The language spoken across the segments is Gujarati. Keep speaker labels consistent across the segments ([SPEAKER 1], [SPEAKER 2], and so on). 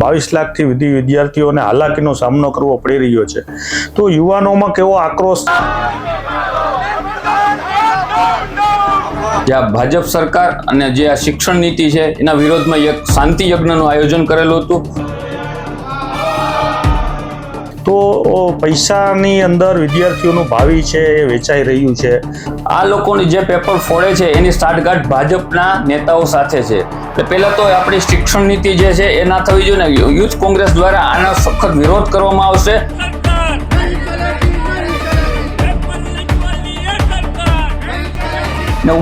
[SPEAKER 1] 22 લાખથી વધુ વિદ્યાર્થીઓને હાલાકીનો સામનો કરવો પડી રહ્યો છે, તો યુવાનોમાં કેવો આક્રોશ.
[SPEAKER 2] જ્યાં ભાજપ સરકાર અને જે આ શિક્ષણ નીતિ છે એના વિરોધમાં એક શાંતિ યજ્ઞનું આયોજન કરેલું હતું.
[SPEAKER 1] તો પૈસાની અંદર વિદ્યાર્થીઓનું ભાવિ છે એ વેચાઈ રહ્યું છે.
[SPEAKER 2] આ લોકોની જે પેપર ફોડે છે એની સાઠગાંઠ ભાજપના નેતાઓ સાથે છે. એટલે પહેલા તો આપણી શિક્ષણ નીતિ જે છે એ ના થવી જોઈએ ને. યુથ કોંગ્રેસ દ્વારા આનો સખત વિરોધ કરવામાં આવશે. ને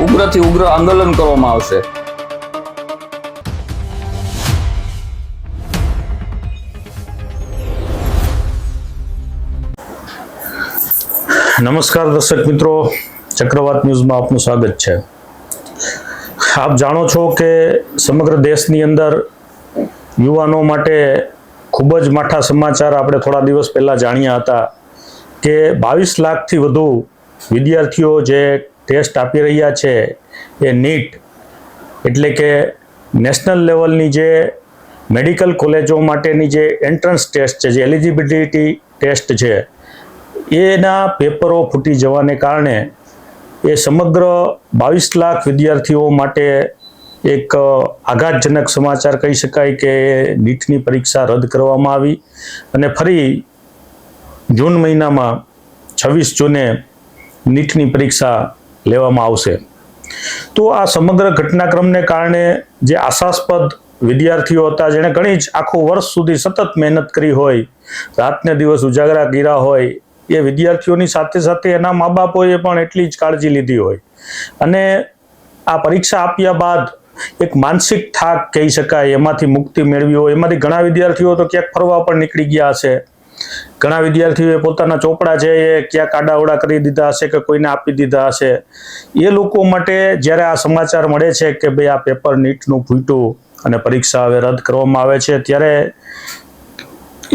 [SPEAKER 2] ઉગ્રથી ઉગ્ર આંદોલન કરવામાં આવશે.
[SPEAKER 1] નમસ્કાર દર્શક મિત્રો, ચક્રવાત ન્યૂઝમાં આપનું સ્વાગત છે. આપ જાણો છો કે સમગ્ર દેશની અંદર યુવાનો માટે ખૂબ જ માઠા સમાચાર આપણે થોડા દિવસ પહેલાં જાણ્યા હતા કે 22 લાખથી વધુ વિદ્યાર્થીઓ જે ટેસ્ટ આપી રહ્યા છે એ નીટ એટલે કે નેશનલ લેવલની જે મેડિકલ કોલેજો માટેની જે એન્ટ્રન્સ ટેસ્ટ છે, જે એલિજિબિલિટી ટેસ્ટ છે, એના પેપરો ફૂટી જવાને કારણે એ સમગ્ર 22 લાખ વિદ્યાર્થીઓ માટે એક આઘાતજનક સમાચાર કહી શકાય કે નીટની પરીક્ષા રદ કરવામાં આવી અને ફરી જૂન મહિનામાં 26 જૂને નીટની પરીક્ષા લેવામાં આવશે. તો આ સમગ્ર ઘટનાક્રમને કારણે જે આશાસ્પદ વિદ્યાર્થીઓ હતા, જેણે ઘણી જ આખું વર્ષ સુધી સતત મહેનત કરી હોય, રાતને દિવસ ઉજાગરા કર્યા હોય, એ વિદ્યાર્થીઓની સાથે સાથે એના મા બાપોએ પણ એટલી જ કાળજી લીધી હોય અને આ પરીક્ષા આપ્યા બાદ એક માનસિક થાક કહી શકાય એમાંથી મુક્તિ મેળવી હોય. એમાંથી ઘણા વિદ્યાર્થીઓ તો ક્યાંક ફરવા પણ નીકળી ગયા હશે, ઘણા વિદ્યાર્થીઓએ પોતાના ચોપડા છે એ ક્યાંક આડાવડા કરી દીધા હશે કે કોઈને આપી દીધા હશે. એ લોકો માટે જ્યારે આ સમાચાર મળે છે કે ભાઈ આ પેપર નીટનું ફૂટ્યું અને પરીક્ષા હવે રદ કરવામાં આવે છે, ત્યારે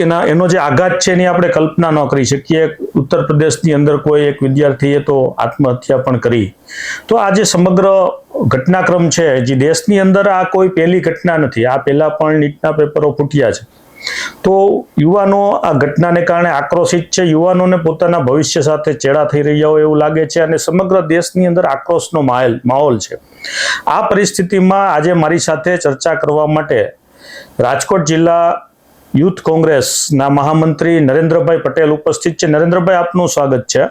[SPEAKER 1] એનો જે આઘાત છે એની આપણે કલ્પના ન કરી શકીએ. ઉત્તર પ્રદેશની અંદર કોઈ એક વિદ્યાર્થીએ તો આત્મહત્યા પણ કરી. તો આ જે સમગ્ર ઘટનાક્રમ છે, જે દેશની અંદર આ કોઈ પહેલી ઘટના નથી, આ પહેલા પણ નીટના પેપરો ફૂટ્યા છે. તો યુવાનો આ ઘટનાને કારણે આક્રોશિત છે. યુવાનોને પોતાના ભવિષ્ય સાથે ચેડા થઈ રહ્યા હોય એવું લાગે છે અને સમગ્ર દેશની અંદર આક્રોશનો માહોલ છે. આ પરિસ્થિતિમાં આજે મારી સાથે ચર્ચા કરવા માટે રાજકોટ જિલ્લા યુથ કોંગ્રેસના મહામંત્રી નરેન્દ્રભાઈ પટેલ ઉપસ્થિત છે. નરેન્દ્રભાઈ, આપનું સ્વાગત છે.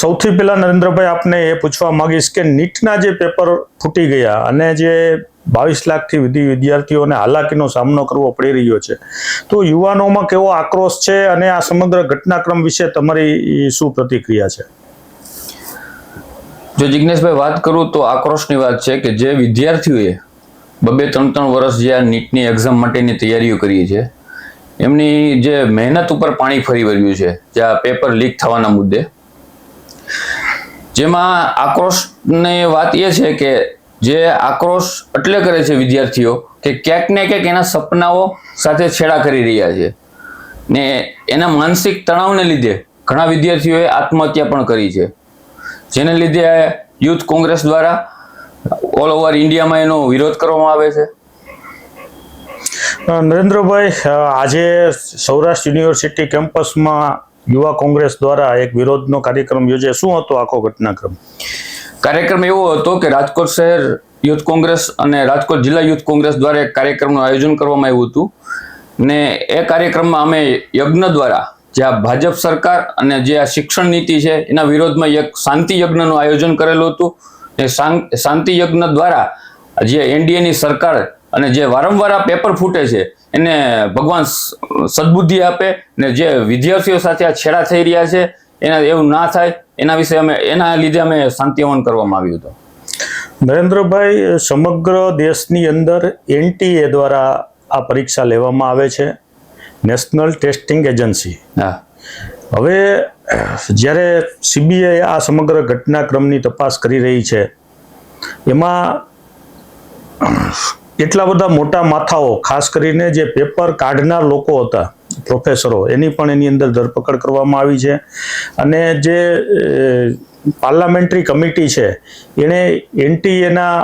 [SPEAKER 1] સૌથી પહેલા નરેન્દ્રભાઈ, આપને એ પૂછવા માંગીશ કે નીટના જે પેપર ફૂટી ગયા અને જે 22 લાખથી વધુ વિદ્યાર્થીઓને હાલાકીનો સામનો કરવો પડી રહ્યો છે, તો યુવાનોમાં કેવો આક્રોશ છે અને આ સમગ્ર ઘટનાક્રમ વિશે તમારી શું પ્રતિક્રિયા છે?
[SPEAKER 2] જો જિગ્નેશભાઈ વાત કરું તો આક્રોશની વાત છે કે જે વિદ્યાર્થીઓએ 2-3 વર્ષ જે આ નીટની એક્ઝામ માટેની તૈયારીઓ કરી છે, એમની જે મહેનત ઉપર પાણી ફરી વળ્યું છે જે આ પેપર લીક થવાના મુદ્દે. જેમાં આક્રોશની વાત એ છે કે જે આક્રોશ એટલે કરે છે વિદ્યાર્થીઓ કે ક્યાંક ને ક્યાંક એના સપનાઓ સાથે છેડા કરી રહ્યા છે ને એના માનસિક તણાવને લીધે ઘણા વિદ્યાર્થીઓએ આત્મહત્યા પણ કરી છે, જેને લીધે યુથ કોંગ્રેસ દ્વારા ઓલ ઓવર ઇન્ડિયામાં એનો વિરોધ કરવામાં આવે છે.
[SPEAKER 1] નરેન્દ્રભાઈ, આજે સૌરાષ્ટ્ર યુનિવર્સિટી કેમ્પસમાં યુવા કોંગ્રેસ દ્વારા એક વિરોધનો કાર્યક્રમ યોજાયો. શું હતો આખો ઘટનાક્રમ?
[SPEAKER 2] કાર્યક્રમ એવો હતો કે રાજકોટ શહેર યુથ કોંગ્રેસ અને રાજકોટ જિલ્લા યુથ કોંગ્રેસ દ્વારા એક કાર્યક્રમનું આયોજન કરવામાં આવ્યું હતું ને એ કાર્યક્રમમાં અમે યજ્ઞ દ્વારા જે આ ભાજપ સરકાર અને જે આ શિક્ષણ નીતિ છે એના વિરોધમાં એક શાંતિ યજ્ઞનું આયોજન કરેલું હતું. એ શાંતિ યજ્ઞ દ્વારા જે એનડીએની સરકાર અને જે વારંવાર આ પેપર ફૂટે છે એને ભગવાન સદબુદ્ધિ આપે ને જે વિદ્યાર્થીઓ સાથે આ છેડા થઈ રહ્યા છે એના એવું ના થાય એના વિશે એના લીધે અમે શાંતિ હવન કરવામાં આવ્યું હતું.
[SPEAKER 1] નરેન્દ્રભાઈ, સમગ્ર દેશની અંદર એનટીએ દ્વારા આ પરીક્ષા લેવામાં આવે છે, નેશનલ ટેસ્ટિંગ એજન્સી.
[SPEAKER 2] હા,
[SPEAKER 1] હવે જ્યારે સીબીઆઈ આ સમગ્ર ઘટનાક્રમની તપાસ કરી રહી છે, એમાં એટલા બધા મોટા માથાઓ, ખાસ કરીને જે પેપર કાઢનાર લોકો હતા, પ્રોફેસરો, એની પણ એની અંદર ધરપકડ કરવામાં આવી છે અને જે પાર્લામેન્ટરી કમિટી છે એણે એનટીએના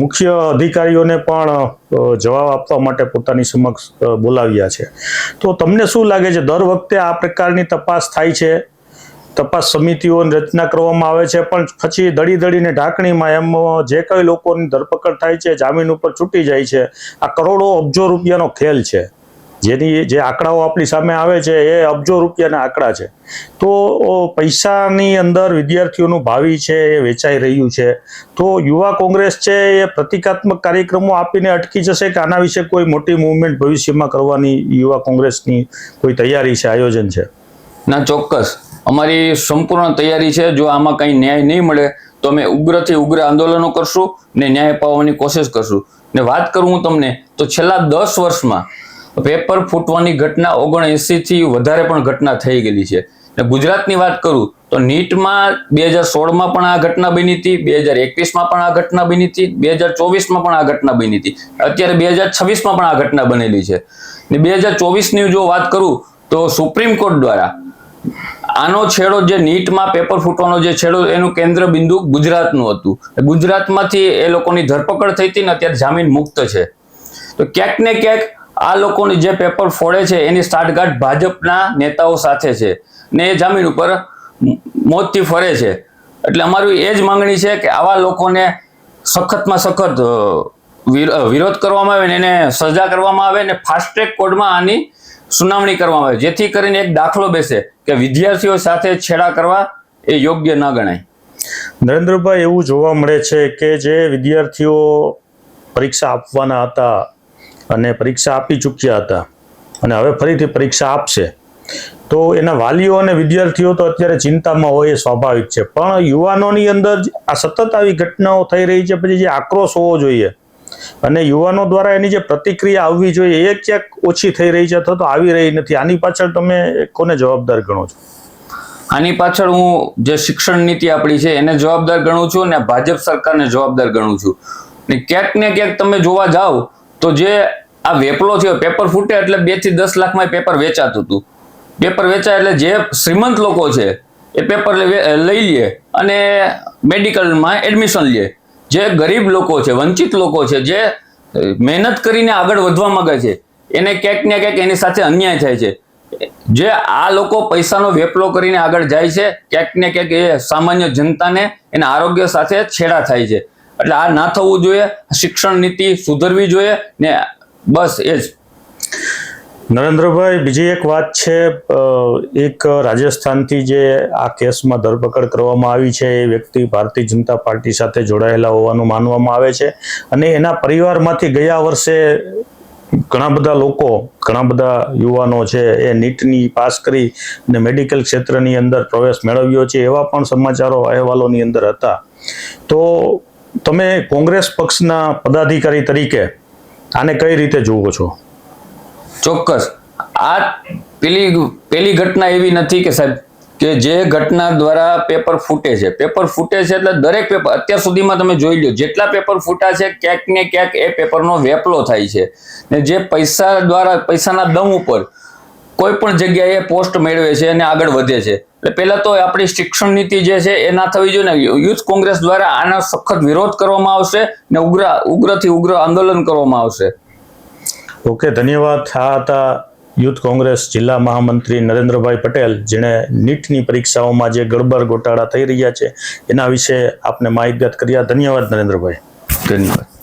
[SPEAKER 1] મુખ્ય અધિકારીઓને પણ જવાબ આપવા માટે પોતાની સમક્ષ બોલાવ્યા છે. તો તમને શું લાગે છે, દર વખતે આ પ્રકારની તપાસ થાય છે, તપાસ સમિતિઓની રચના કરવામાં આવે છે, પણ પછી દળીને ઢાંકણીમાં એમ જે કઈ લોકોની ધરપકડ થાય છે, જામીન ઉપર છૂટી જાય છે. આ કરોડો અબજો રૂપિયાનો ખેલ છે. જે આંકડાઓ આપણી સામે આવે છે એ અબજો રૂપિયાના આંકડા છે. તો પૈસાની અંદર વિદ્યાર્થીઓનું ભાવિ છે એ વેચાઈ રહ્યું છે. તો યુવા કોંગ્રેસ છે એ પ્રતિકાત્મક કાર્યક્રમો આપીને અટકી જશે કે આના વિશે કોઈ મોટી મૂવમેન્ટ ભવિષ્યમાં કરવાની યુવા કોંગ્રેસની કોઈ તૈયારી છે, આયોજન છે?
[SPEAKER 2] ના, ચોક્કસ અમારી સંપૂર્ણ તૈયારી છે. જો આમાં કંઈ ન્યાય નહીં મળે તો અમે ઉગ્રથી ઉગ્ર આંદોલનો કરશું ને ન્યાય પામવાની કોશિશ કરશું. ને વાત કરું હું તમને તો છેલ્લા 10 વર્ષમાં પેપર ફૂટવાની ઘટના 79થી વધારે પણ ઘટના થઈ ગયેલી છે. ને ગુજરાતની વાત કરું તો નીટમાં 2016માં પણ આ ઘટના બની હતી, 2021માં પણ આ ઘટના બની હતી, 2024માં પણ આ ઘટના બની હતી, અત્યારે 2026માં પણ આ ઘટના બનેલી છે. ને 2024ની જો વાત કરું તો સુપ્રીમ કોર્ટ દ્વારા આનો છેડો, જે નીટમાં પેપર ફૂટવાનો જે છેડો, એનું કેન્દ્ર બિંદુ ગુજરાતનું હતું. ગુજરાતમાંથી એ લોકોની ધરપકડ થઈ હતી ને અત્યારે જામીન મુક્ત છે. તો ક્યાંક ને ક્યાંક આ લોકોની જે પેપર ફોડે છે એની સાઠગાંઠ ભાજપના નેતાઓ સાથે છે ને એ જામીન ઉપર મોતથી ફરે છે. એટલે અમારી એ જ માંગણી છે કે આવા લોકોને સખતમાં સખત વિરોધ કરવામાં આવે ને એને સજા કરવામાં આવે ને ફાસ્ટ ટ્રેક કોર્ટમાં આની સુનાવણી કરવામાં આવે, જેથી કરીને એક દાખલો બેસે કે વિદ્યાર્થીઓ સાથે છેડા કરવા એ યોગ્ય ન ગણાય.
[SPEAKER 1] નરેન્દ્રભાઈ, એવું જોવા મળે છે કે જે વિદ્યાર્થીઓ પરીક્ષા આપવાના હતા અને પરીક્ષા આપી ચૂક્યા હતા અને હવે ફરીથી પરીક્ષા આપશે, તો એના વાલીઓ અને વિદ્યાર્થીઓ તો અત્યારે ચિંતામાં હોય એ સ્વાભાવિક છે. પણ યુવાનોની અંદર આ સતત આવી ઘટનાઓ થઈ રહી છે, પછી જે આક્રોશ હોવો જોઈએ અને યુવાનો દ્વારા એની જે પ્રતિક્રિયા આવવી જોઈએ એ ક્યાંક ઓછી થઈ રહી છે અથવા તો આવી રહી નથી. આની પાછળ તમે કોને જવાબદાર ગણો છો?
[SPEAKER 2] આની પાછળ હું જે શિક્ષણ નીતિ આપણી છે એને જવાબદાર ગણું છું અને ભાજપ સરકારને જવાબદાર ગણું છું. ને ક્યાંક તમે જોવા જાઓ તો જે આ વેપલો થયો, પેપર ફૂટે એટલે 2 થી 10 લાખમાં પેપર વેચાતું હતું. પેપર વેચાય એટલે જે શ્રીમંત લોકો છે એ પેપર લઈ લે અને મેડિકલમાં એડમિશન લે. જે ગરીબ લોકો છે, વંચિત લોકો છે, જે મહેનત કરીને આગળ વધવા માંગે છે, એને ક્યાંક ને ક્યાંક એની સાથે અન્યાય થાય છે. જે આ લોકો પૈસાનો વેપલો કરીને આગળ જાય છે, ક્યાંક ને ક્યાંક એ સામાન્ય જનતાને એના આરોગ્ય સાથે છેડા થાય છે. એટલે આ ના થવું જોઈએ. શિક્ષણ નીતિ સુધરવી જોઈએ ને બસ એ જ.
[SPEAKER 1] નરેન્દ્રભાઈ, બીજી એક વાત છે, એક રાજસ્થાનથી જે આ કેસમાં ધરપકડ કરવામાં આવી છે એ વ્યક્તિ ભારતીય જનતા પાર્ટી સાથે જોડાયેલા હોવાનું માનવામાં આવે છે અને એના પરિવારમાંથી ગયા વર્ષે ઘણા બધા લોકો, ઘણા બધા યુવાનો છે એ નીટની પાસ કરી અને મેડિકલ ક્ષેત્રની અંદર પ્રવેશ મેળવ્યો છે, એવા પણ સમાચારો અહેવાલોની અંદર હતા. તો તમે કોંગ્રેસ પક્ષના પદાધિકારી તરીકે આને કઈ રીતે જુઓ છો?
[SPEAKER 2] ચોક્કસ આ પેલી ઘટના એવી નથી કે સાહેબ કે જે ઘટના દ્વારા પેપર ફૂટે છે. પેપર ફૂટે છે એટલે દરેક પેપર અત્યાર સુધીમાં તમે જોઈ લો જેટલા પેપર ફૂટા છે ક્યાંક ને ક્યાંક એ પેપરનો વેપલો થાય છે. ને જે પૈસા દ્વારા, પૈસાના દમ ઉપર કોઈ પણ જગ્યાએ પોસ્ટ મેળવે છે અને આગળ વધે છે. એટલે પહેલા તો આપણી શિક્ષણ નીતિ જે છે એ ના થવી જોઈએ ને. યુથ કોંગ્રેસ દ્વારા આનો સખત વિરોધ કરવામાં આવશે ને ઉગ્રથી ઉગ્ર આંદોલન કરવામાં આવશે.
[SPEAKER 1] ઓકે, ધન્યવાદ. આ હતા યુથ કોંગ્રેસ જિલ્લા મહામંત્રી નરેન્દ્રભાઈ પટેલ, જેણે નીટની પરીક્ષાઓમાં જે ગડબડ ગોટાળા થઈ રહ્યા છે એના વિશે આપને માહિતગાર કર્યા. ધન્યવાદ નરેન્દ્રભાઈ.
[SPEAKER 2] ધન્યવાદ.